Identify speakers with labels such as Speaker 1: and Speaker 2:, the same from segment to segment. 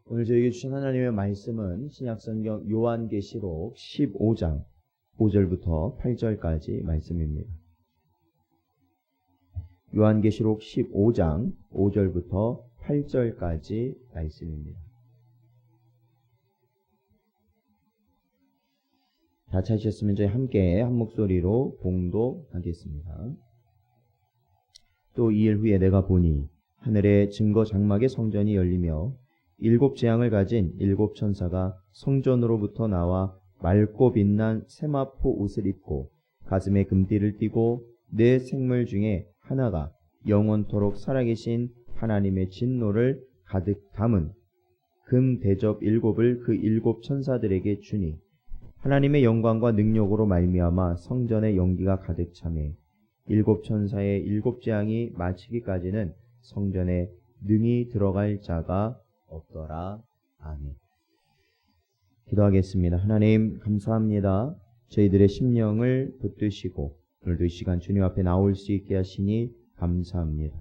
Speaker 1: 오늘 저에게 주신 하나님의 말씀은 신약성경 요한계시록 15장 5절부터 8절까지 말씀입니다. 요한계시록 15장 5절부터 8절까지 말씀입니다. 다 찾으셨으면 저희 함께 한 목소리로 봉독하겠습니다. 또 2일 후에 내가 보니 하늘의 증거 장막의 성전이 열리며 7 재앙을 가진 7 천사가 성전으로부터 나와 맑고 빛난 세마포 옷을 입고 가슴에 금띠를 띠고 네 생물 중에 하나가 영원토록 살아계신 하나님의 진노를 가득 담은 금 대접 7을 그 7 천사들에게 주니 하나님의 영광과 능력으로 말미암아 성전의 연기가 가득 차매 7 천사의 7 재앙이 마치기까지는 성전에 능히 들어갈 자가 없더라. 아멘. 기도하겠습니다. 하나님 감사합니다. 저희들의 심령을 붙드시고 오늘도 이 시간 주님 앞에 나올 수 있게 하시니 감사합니다.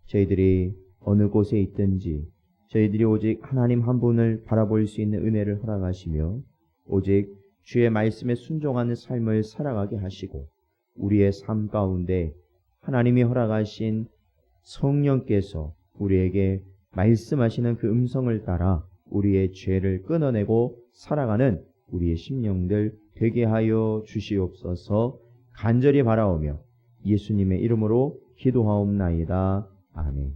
Speaker 1: 저희들이 어느 곳에 있든지 저희들이 오직 하나님 한 분을 바라볼 수 있는 은혜를 허락하시며 오직 주의 말씀에 순종하는 삶을 살아가게 하시고 우리의 삶 가운데 하나님이 허락하신 성령께서 우리에게 말씀하시는 그 음성을 따라 우리의 죄를 끊어내고 살아가는 우리의 심령들 되게 하여 주시옵소서. 간절히 바라오며 예수님의 이름으로 기도하옵나이다. 아멘.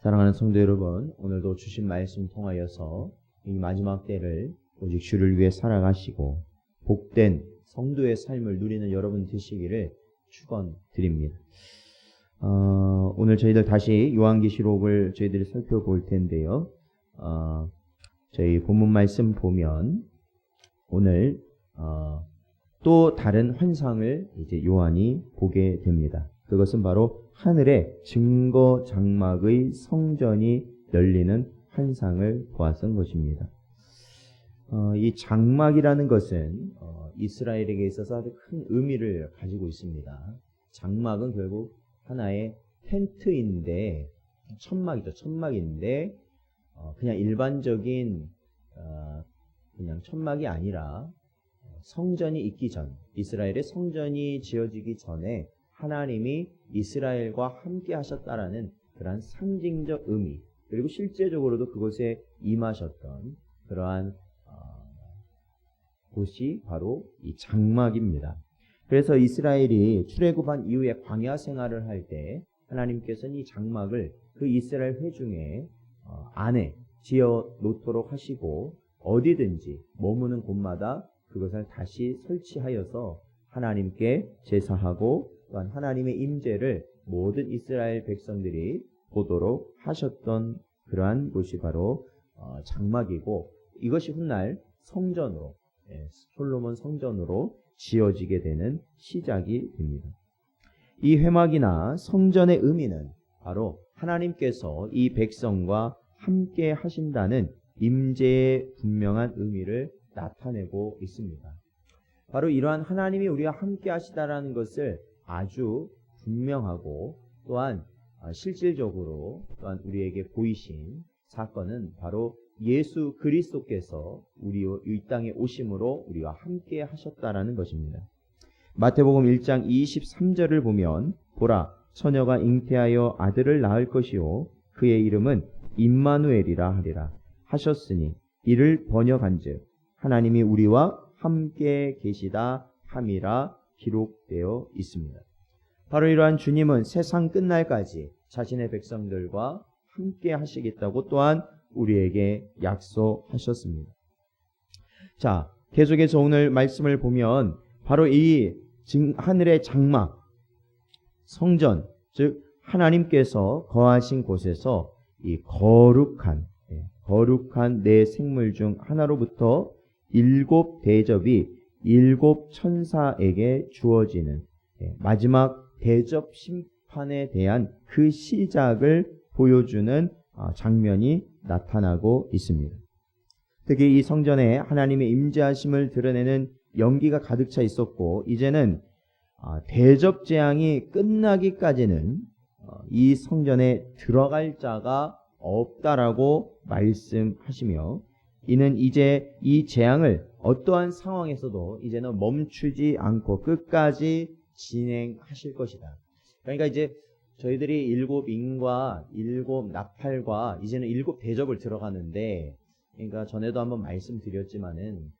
Speaker 1: 사랑하는 성도 여러분, 오늘도 주신 말씀 통하여서 이 마지막 때를 오직 주를 위해 살아가시고 복된 성도의 삶을 누리는 여러분 되시기를 축원드립니다. 오늘 저희들 다시 요한계시록을 저희들이 살펴볼 텐데요. 저희 본문 말씀 보면 오늘 또 다른 환상을 이제 요한이 보게 됩니다. 그것은 바로 하늘의 증거 장막의 성전이 열리는 환상을 보았던 것입니다. 이 장막이라는 것은 이스라엘에게 있어서 아주 큰 의미를 가지고 있습니다. 장막은 결국 하나의 텐트인데 천막이죠. 천막인데 그냥 일반적인 그냥 천막이 아니라 성전이 있기 전, 이스라엘의 성전이 지어지기 전에 하나님이 이스라엘과 함께 하셨다라는 그러한 상징적 의미, 그리고 실제적으로도 그곳에 임하셨던 그러한 곳이 바로 이 장막입니다. 그래서 이스라엘이 출애굽한 이후에 광야 생활을 할 때 하나님께서는 이 장막을 그 이스라엘 회중의 안에 지어 놓도록 하시고 어디든지 머무는 곳마다 그것을 다시 설치하여서 하나님께 제사하고 또한 하나님의 임재를 모든 이스라엘 백성들이 보도록 하셨던 그러한 곳이 바로 장막이고, 이것이 훗날 성전으로, 솔로몬 성전으로 지어지게 되는 시작이 됩니다. 이 회막이나 성전의 의미는 바로 하나님께서 이 백성과 함께 하신다는 임재의 분명한 의미를 나타내고 있습니다. 바로 이러한 하나님이 우리와 함께 하시다라는 것을 아주 분명하고 또한 실질적으로 또한 우리에게 보이신 사건은 바로 예수 그리스도께서 이 땅에 오심으로 우리와 함께 하셨다라는 것입니다. 마태복음 1장 23절을 보면 보라 처녀가 잉태하여 아들을 낳을 것이요 그의 이름은 임마누엘이라 하리라 하셨으니 이를 번역한즉 하나님이 우리와 함께 계시다 함이라 기록되어 있습니다. 바로 이러한 주님은 세상 끝날까지 자신의 백성들과 함께 하시겠다고 또한 우리에게 약속하셨습니다. 자, 계속해서 오늘 말씀을 보면 바로 이 하늘의 장막, 성전, 즉 하나님께서 거하신 곳에서 이 거룩한 네 생물 중 하나로부터 7 대접이 7 천사에게 주어지는 마지막 대접 심판에 대한 그 시작을 보여주는 장면이 나타나고 있습니다. 특히 이 성전에 하나님의 임재하심을 드러내는 연기가 가득 차 있었고, 이제는 대접 재앙이 끝나기까지는 이 성전에 들어갈 자가 없다라고 말씀하시며 이는 이제 이 재앙을 어떠한 상황에서도 이제는 멈추지 않고 끝까지 진행하실 것이다. 그러니까 이제 저희들이 7인과 7나팔과 이제는 7대접을 들어가는데, 그러니까 전에도 한번 말씀드렸지만은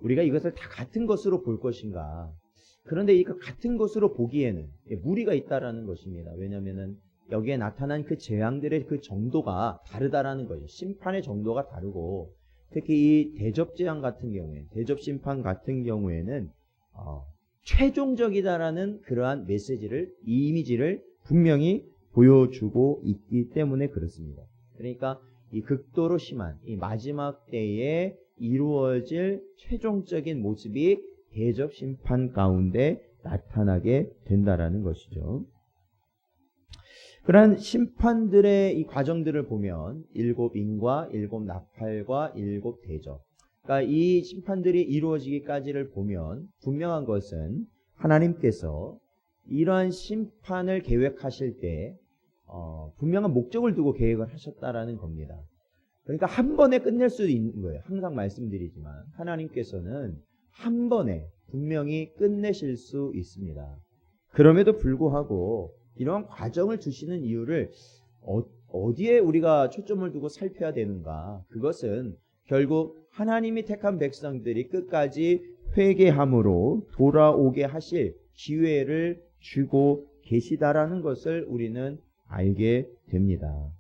Speaker 1: 우리가 이것을 다 같은 것으로 볼 것인가. 그런데 이 같은 것으로 보기에는 무리가 있다라는 것입니다. 왜냐하면은 여기에 나타난 그 재앙들의 그 정도가 다르다라는 거죠. 심판의 정도가 다르고, 특히 이 대접 재앙 같은 경우에, 대접 심판 같은 경우에는 최종적이다라는 그러한 메시지를, 이 이미지를 분명히 보여주고 있기 때문에 그렇습니다. 그러니까 이 극도로 심한 이 마지막 때에 이루어질 최종적인 모습이 대접 심판 가운데 나타나게 된다라는 것이죠. 그러한 심판들의 이 과정들을 보면 7인과 7나팔과 7대접, 그러니까 이 심판들이 이루어지기까지를 보면 분명한 것은 하나님께서 이러한 심판을 계획하실 때 분명한 목적을 두고 계획을 하셨다라는 겁니다. 그러니까 한 번에 끝낼 수 있는 거예요. 항상 말씀드리지만 하나님께서는 한 번에 분명히 끝내실 수 있습니다. 그럼에도 불구하고 이러한 과정을 주시는 이유를 어디에 우리가 초점을 두고 살펴야 되는가? 그것은 결국 하나님이 택한 백성들이 끝까지 회개함으로 돌아오게 하실 기회를 주고 계시다라는 것을 우리는 알게 됩니다.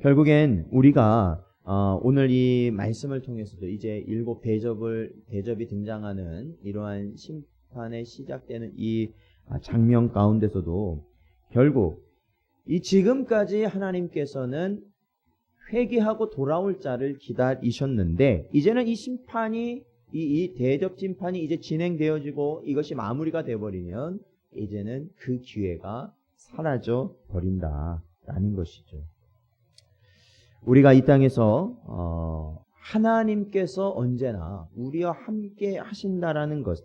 Speaker 1: 결국엔 우리가 오늘 이 말씀을 통해서도 이제 7대접이 등장하는 이러한 심판에 시작되는 이 장면 가운데서도 결국 이 지금까지 하나님께서는 회개하고 돌아올 자를 기다리셨는데 이제는 이 심판이 이 대접 심판이 이제 진행되어지고 이것이 마무리가 되어버리면 이제는 그 기회가 사라져 버린다라는 것이죠. 우리가 이 땅에서 하나님께서 언제나 우리와 함께 하신다라는 것,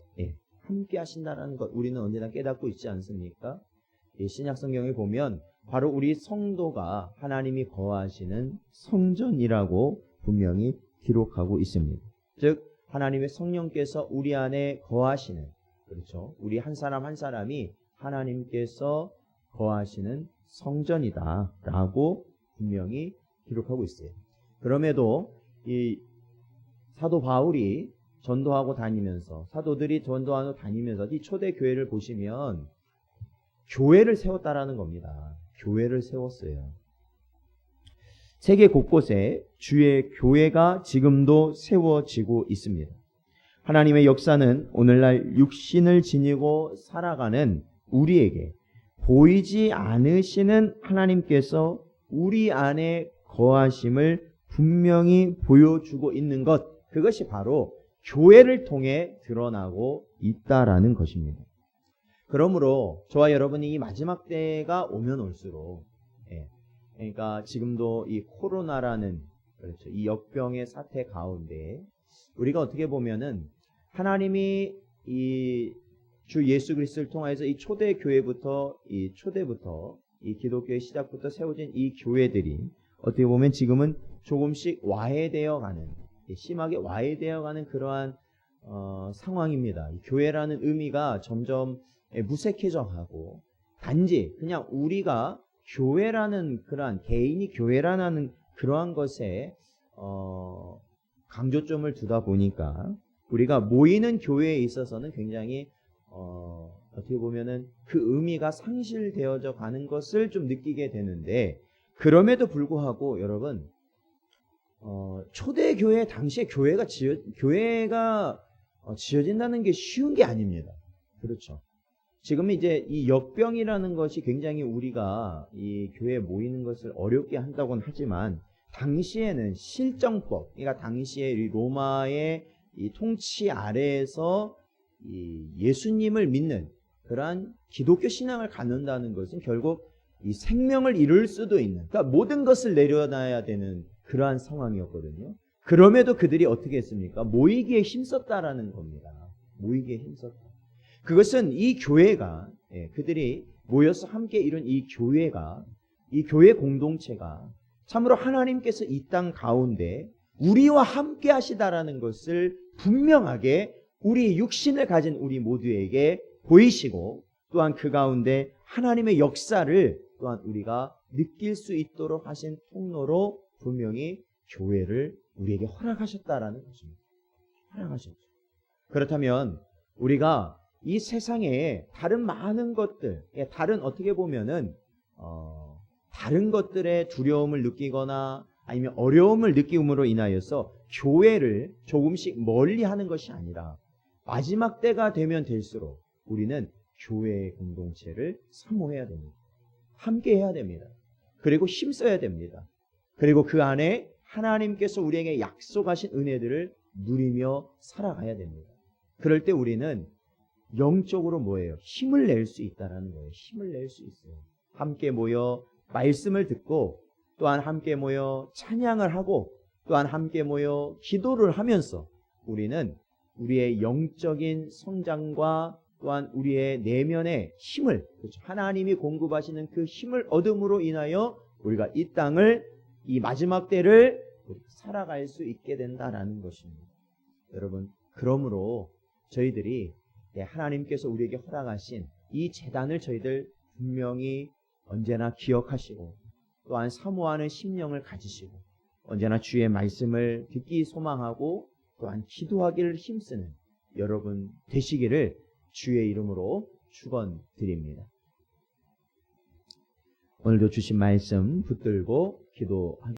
Speaker 1: 함께 하신다라는 것 우리는 언제나 깨닫고 있지 않습니까? 신약 성경에 보면 바로 우리 성도가 하나님이 거하시는 성전이라고 분명히 기록하고 있습니다. 즉 하나님의 성령께서 우리 안에 거하시는, 그렇죠? 우리 한 사람 한 사람이 하나님께서 거하시는 성전이다라고 분명히 기록하고 있어요. 그럼에도 이 사도 바울이 전도하고 다니면서, 사도들이 전도하고 다니면서 이 초대 교회를 보시면 교회를 세웠다라는 겁니다. 교회를 세웠어요. 세계 곳곳에 주의 교회가 지금도 세워지고 있습니다. 하나님의 역사는 오늘날 육신을 지니고 살아가는 우리에게 보이지 않으시는 하나님께서 우리 안에 거하심을 분명히 보여주고 있는 것, 그것이 바로 교회를 통해 드러나고 있다라는 것입니다. 그러므로 저와 여러분이 이 마지막 때가 오면 올수록, 그러니까 지금도 이 코로나라는, 그렇죠, 이 역병의 사태 가운데 우리가 어떻게 보면은 하나님이 이 주 예수 그리스도를 통해서 이 초대 교회부터 이 기독교의 시작부터 세워진 이 교회들이 어떻게 보면 지금은 조금씩 와해되어가는, 심하게 와해되어가는 그러한 상황입니다. 이 교회라는 의미가 점점 무색해져가고 단지 그냥 우리가 교회라는 그러한 개인이 교회라는 그러한 것에 강조점을 두다 보니까 우리가 모이는 교회에 있어서는 굉장히 어떻게 보면은 그 의미가 상실되어져 가는 것을 좀 느끼게 되는데, 그럼에도 불구하고 여러분 초대 교회 당시에 교회가 지어진다는 게 쉬운 게 아닙니다. 그렇죠. 지금 이제 이 역병이라는 것이 굉장히 우리가 이 교회에 모이는 것을 어렵게 한다고는 하지만 당시에는 실정법, 그러니까 당시에 이 로마의 이 통치 아래에서 이 예수님을 믿는 그러한 기독교 신앙을 갖는다는 것은 결국 이 생명을 잃을 수도 있는, 그러니까 모든 것을 내려놔야 되는 그러한 상황이었거든요. 그럼에도 그들이 어떻게 했습니까? 모이기에 힘썼다라는 겁니다. 모이기에 힘썼다. 그것은 이 교회가, 그들이 모여서 함께 이룬 이 교회가 이 교회 공동체가 참으로 하나님께서 이 땅 가운데 우리와 함께 하시다라는 것을 분명하게 우리 육신을 가진 우리 모두에게 보이시고, 또한 그 가운데 하나님의 역사를 또한 우리가 느낄 수 있도록 하신 통로로 분명히 교회를 우리에게 허락하셨다라는 것입니다. 허락하셨죠. 그렇다면 우리가 이 세상에 다른 많은 것들, 다른 어떻게 보면은 다른 것들의 두려움을 느끼거나 아니면 어려움을 느낌으로 인하여서 교회를 조금씩 멀리하는 것이 아니라 마지막 때가 되면 될수록 우리는 교회의 공동체를 사모해야 됩니다. 함께 해야 됩니다. 그리고 힘써야 됩니다. 그리고 그 안에 하나님께서 우리에게 약속하신 은혜들을 누리며 살아가야 됩니다. 그럴 때 우리는 영적으로 뭐예요? 힘을 낼 수 있다라는 거예요. 힘을 낼 수 있어요. 함께 모여 말씀을 듣고, 또한 함께 모여 찬양을 하고, 또한 함께 모여 기도를 하면서 우리는 우리의 영적인 성장과 또한 우리의 내면의 힘을, 그렇죠, 하나님이 공급하시는 그 힘을 얻음으로 인하여 우리가 이 땅을, 이 마지막 때를 살아갈 수 있게 된다라는 것입니다. 여러분, 그러므로 저희들이 하나님께서 우리에게 허락하신 이 제단을 저희들 분명히 언제나 기억하시고, 또한 사모하는 심령을 가지시고, 언제나 주의 말씀을 듣기 소망하고 또한 기도하기를 힘쓰는 여러분 되시기를 주의 이름으로 축원드립니다. 오늘도 주신 말씀 붙들고 기도하겠습니다.